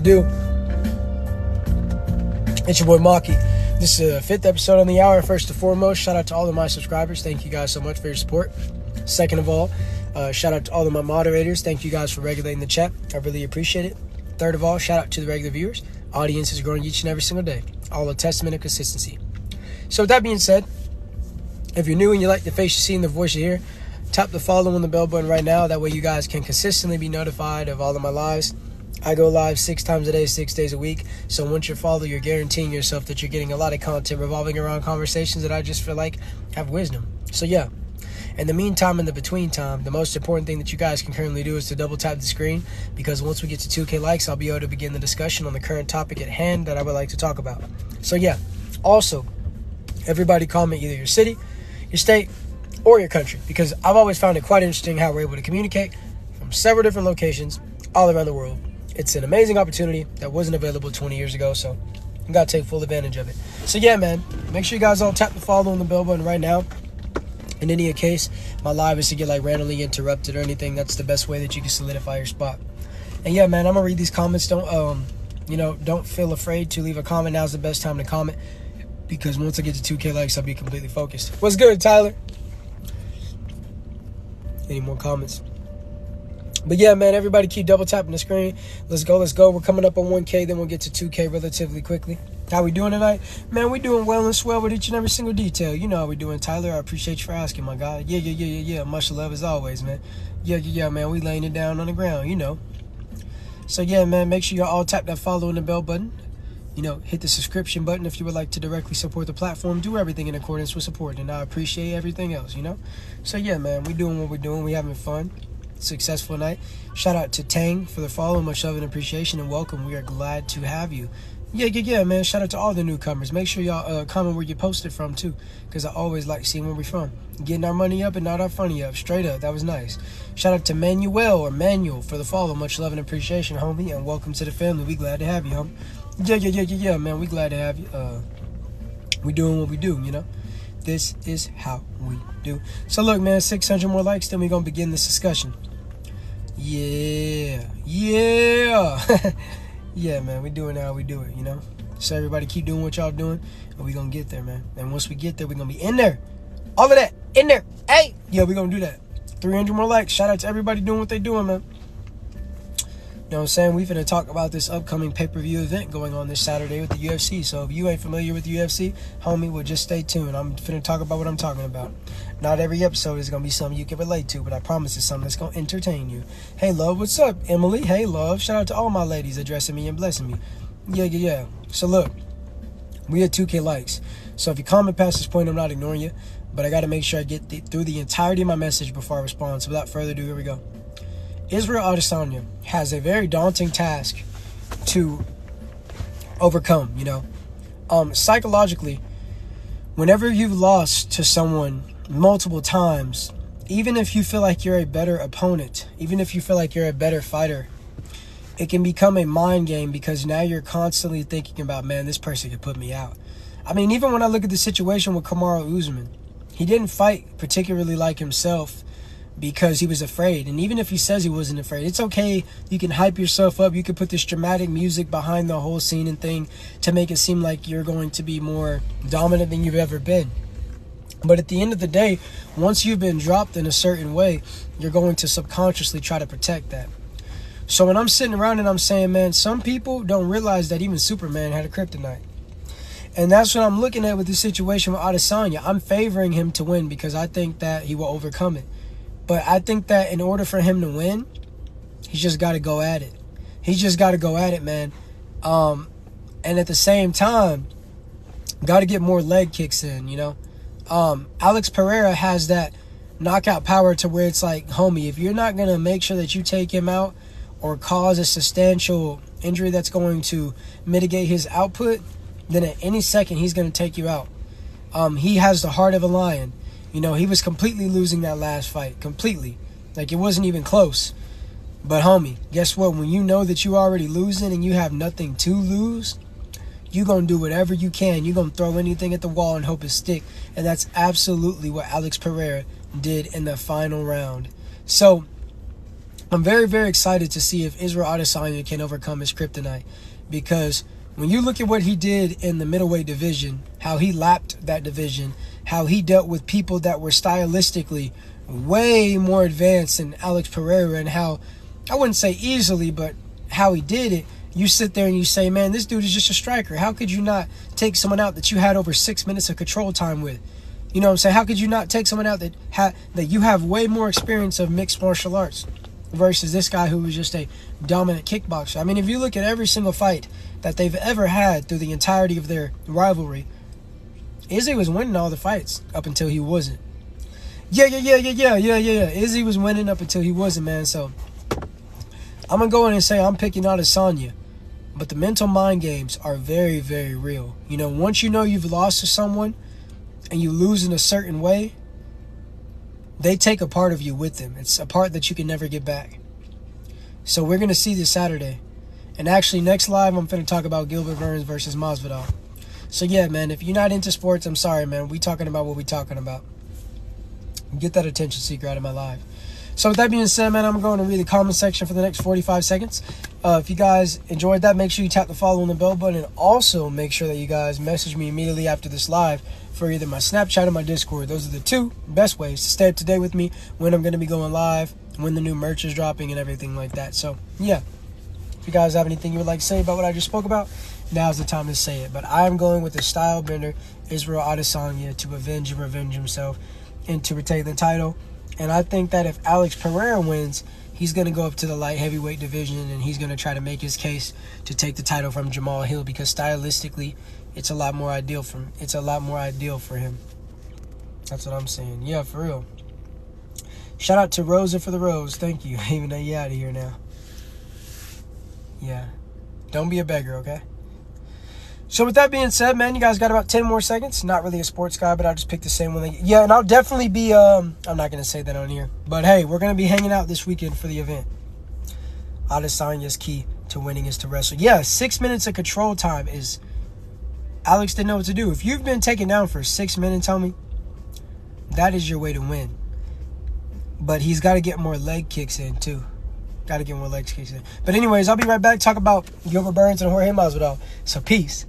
do? It's your boy Maki. This is the 5th episode on the hour. First and foremost, shout out to all of my subscribers. Thank you guys so much for your support. Second of all, shout out to all of my moderators. Thank you guys for regulating the chat. I really appreciate it. Third of all, shout out to the regular viewers. Audience is growing each and every single day. All a testament of consistency. So with that being said, if you're new and you like the face you see and the voice you hear, tap the follow and the bell button right now. That way you guys can consistently be notified of all of my lives. I go live 6 times a day, 6 days a week. So once you follow, you're guaranteeing yourself that you're getting a lot of content revolving around conversations that I just feel like have wisdom. So yeah, in the meantime, in the between time, the most important thing that you guys can currently do is to double tap the screen, because once we get to 2K likes, I'll be able to begin the discussion on the current topic at hand that I would like to talk about. So yeah, also, everybody comment either your city, your state, or your country, because I've always found it quite interesting how we're able to communicate from several different locations all around the world. It's an amazing opportunity that wasn't available 20 years ago, so you got to take full advantage of it. So yeah, man, make sure you guys all tap the follow and the bell button right now. In any case, my live is to get like randomly interrupted or anything. That's the best way that you can solidify your spot. And yeah, man, I'm gonna read these comments. Don't feel afraid to leave a comment. Now's the best time to comment, because once I get to 2K likes, I'll be completely focused. What's good, Tyler? Any more comments? But yeah, man, everybody keep double tapping the screen. Let's go. We're coming up on 1K, then we'll get to 2K relatively quickly. How we doing tonight? Man, we doing well and swell with each and every single detail. You know how we doing, Tyler. I appreciate you for asking, my guy. Yeah. Much love as always, man. Yeah, man. We laying it down on the ground, you know. So yeah, man, make sure you all tap that follow and the bell button. Hit the subscription button if you would like to directly support the platform. Do everything in accordance with support, and I appreciate everything else, So yeah, man, we doing what we're doing. We having fun. Successful night. Shout out to Tang for the follow. Much love and appreciation, and welcome. We are glad to have you. Yeah, man. Shout out to all the newcomers. Make sure y'all comment where you posted from too, because I always like seeing where we from. Getting our money up and not our funny up. Straight up. That was nice. Shout out to Manuel for the follow. Much love and appreciation, homie, and welcome to the family. We glad to have you, homie. Yeah, man. We glad to have you. We doing what we do, This is how we do. So look, man, 600 more likes, then we're going to begin this discussion. Yeah. Yeah, man, we doing how we do it, So everybody keep doing what y'all doing, and we going to get there, man. And once we get there, we're going to be in there. All of that, in there. Hey, yeah, we're going to do that. 300 more likes. Shout out to everybody doing what they doing, man. You know what I'm saying? We finna talk about this upcoming pay-per-view event going on this Saturday with the UFC. So if you ain't familiar with the UFC, homie, well, just stay tuned. I'm finna talk about what I'm talking about. Not every episode is gonna be something you can relate to, but I promise it's something that's gonna entertain you. Hey, love, what's up? Emily, hey, love. Shout out to all my ladies addressing me and blessing me. Yeah. So look, we had 2K likes. So if you comment past this point, I'm not ignoring you, but I gotta make sure I get through the entirety of my message before I respond. So without further ado, here we go. Israel Adesanya has a very daunting task to overcome, Psychologically, whenever you've lost to someone multiple times, even if you feel like you're a better opponent, even if you feel like you're a better fighter, it can become a mind game, because now you're constantly thinking about, man, this person could put me out. I mean, even when I look at the situation with Kamaru Usman, he didn't fight particularly like himself, because he was afraid. And even if he says he wasn't afraid, it's okay. You can hype yourself up. You can put this dramatic music behind the whole scene and thing to make it seem like you're going to be more dominant than you've ever been. But at the end of the day, once you've been dropped in a certain way, you're going to subconsciously try to protect that. So when I'm sitting around and I'm saying, man, some people don't realize that even Superman had a kryptonite. And that's what I'm looking at with the situation with Adesanya. I'm favoring him to win because I think that he will overcome it. But I think that in order for him to win, he's just got to go at it. He's just got to go at it, man. And at the same time, got to get more leg kicks in, Alex Pereira has that knockout power to where it's like, homie, if you're not going to make sure that you take him out or cause a substantial injury that's going to mitigate his output, then at any second he's going to take you out. He has the heart of a lion. He was completely losing that last fight. Completely. Like, it wasn't even close. But, homie, guess what? When you know that you're already losing and you have nothing to lose, you're going to do whatever you can. You're going to throw anything at the wall and hope it stick. And that's absolutely what Alex Pereira did in the final round. So, I'm very, very excited to see if Israel Adesanya can overcome his kryptonite, because when you look at what he did in the middleweight division, how he lapped that division, how he dealt with people that were stylistically way more advanced than Alex Pereira, and how, I wouldn't say easily, but how he did it, you sit there and you say, man, this dude is just a striker. How could you not take someone out that you had over 6 minutes of control time with? You know what I'm saying? How could you not take someone out that you have way more experience of mixed martial arts versus this guy who was just a dominant kickboxer? I mean, if you look at every single fight that they've ever had through the entirety of their rivalry, Izzy was winning all the fights up until he wasn't. Yeah. Izzy was winning up until he wasn't, man. So I'm going to go in and say I'm picking Adesanya. But the mental mind games are very, very real. You know, once you know you've lost to someone and you lose in a certain way, they take a part of you with them. It's a part that you can never get back. So we're going to see this Saturday. And actually, next live, I'm going to talk about Gilbert Burns versus Masvidal. So yeah, man, if you're not into sports, I'm sorry, man. We talking about what we talking about. Get that attention seeker out of my live. So with that being said, man, I'm going to read the comment section for the next 45 seconds. If you guys enjoyed that, make sure you tap the follow and the bell button. And also make sure that you guys message me immediately after this live for either my Snapchat or my Discord. Those are the two best ways to stay up to date with me when I'm going to be going live, when the new merch is dropping, and everything like that. So, yeah. If you guys have anything you would like to say about what I just spoke about, now's the time to say it. But I am going with the style bender, Israel Adesanya, to avenge and revenge himself and to retain the title. And I think that if Alex Pereira wins, he's going to go up to the light heavyweight division and he's going to try to make his case to take the title from Jamal Hill, because stylistically, it's a lot more ideal for him. That's what I'm saying. Yeah, for real. Shout out to Rosa for the rose. Thank you. Even though you're out of here now. Yeah. Don't be a beggar, okay? So with that being said, man, you guys got about 10 more seconds. Not really a sports guy, but I'll just pick the same one. Yeah, and I'll definitely be, I'm not going to say that on here. But hey, we're going to be hanging out this weekend for the event. Adesanya's key to winning is to wrestle. Yeah, 6 minutes of control time is, Alex didn't know what to do. If you've been taken down for 6 minutes, homie, that is your way to win. But he's got to get more leg kicks in, too. Got to get more leg kicks in. But anyways, I'll be right back. Talk about Gilbert Burns and Jorge Masvidal. So peace.